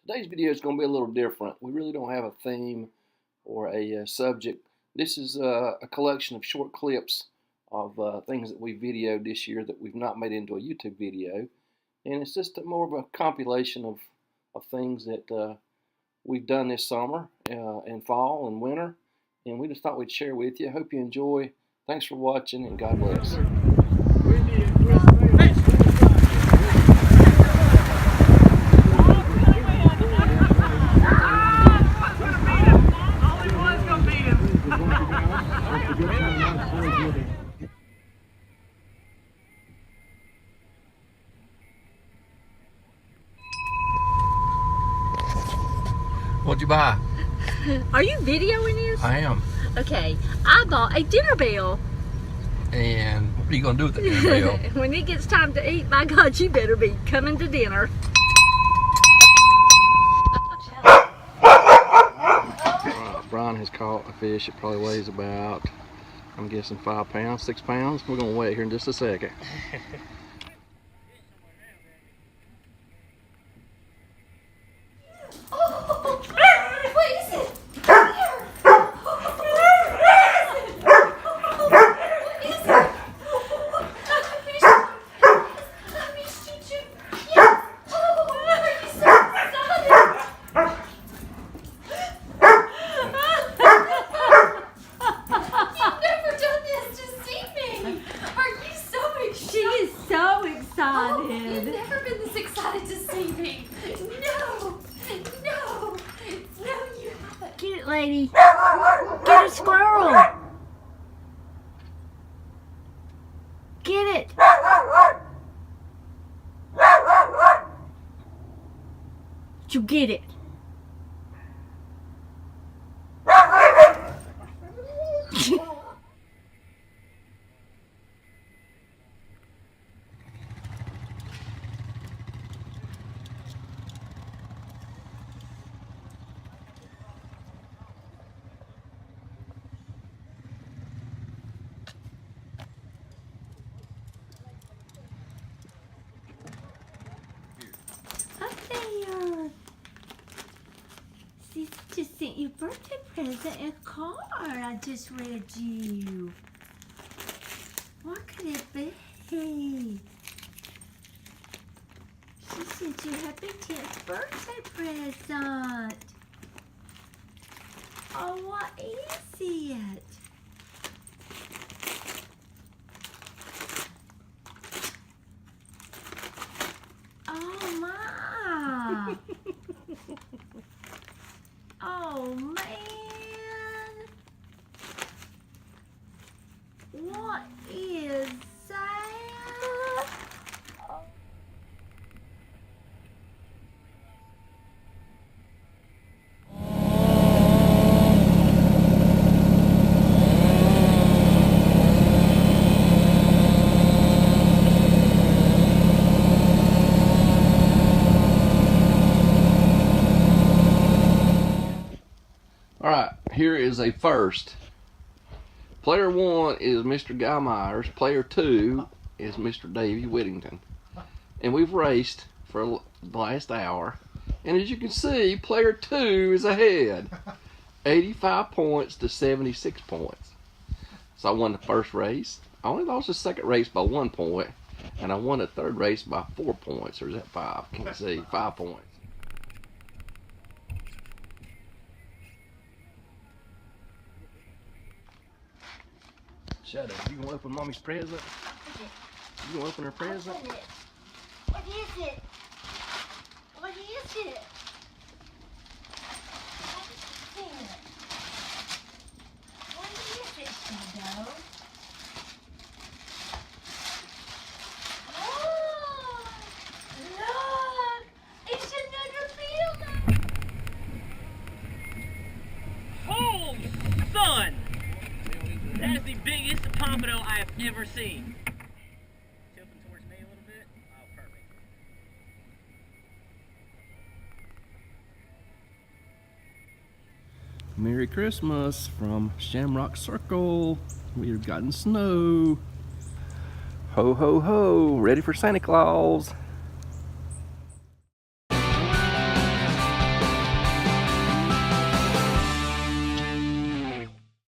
Today's video is going to be a little different. We really don't have a theme or a subject. This is a collection of short clips of things that we videoed this year that we've not made into a YouTube video. And it's just more of a compilation of things that we've done this summer and fall and winter. And we just thought we'd share with you. I hope you enjoy. Thanks for watching, and God bless. What'd you buy? Are you videoing this? I am. Okay, I bought a dinner bell. And what are you going to do with the dinner bell? When it gets time to eat, my God, you better be coming to dinner. Brian has caught a fish. It probably weighs about, I'm guessing 5 pounds, 6 pounds. We're going to weigh it here in just a second. You've never been this excited to see me. No, you haven't. Get it, lady. Get a squirrel. Get it. You get it. Just sent you a birthday present in a card. I just read you. What could it be? She sent you a happy 10th birthday present. Oh, what is it? Oh, my. Oh, man. What is that? Alright, here is a first. Player 1 is Mr. Guy Myers. Player 2 is Mr. Davey Whittington. And we've raced for the last hour. And as you can see, player 2 is ahead. 85 points to 76 points. So I won the first race. I only lost the second race by 1 point. And I won the third race by 4 points. Or is that 5? Can't see. 5 points. Shadow, you gonna open Mommy's present? You gonna open her present? Open it. What is it? What is it? What is it, Shadow? Oh, look! It's another building! Oh, son! That is the biggest pompano I have ever seen. Tilting towards me a little bit. Oh, perfect. Merry Christmas from Shamrock Circle. We have gotten snow. Ho, ho, ho. Ready for Santa Claus.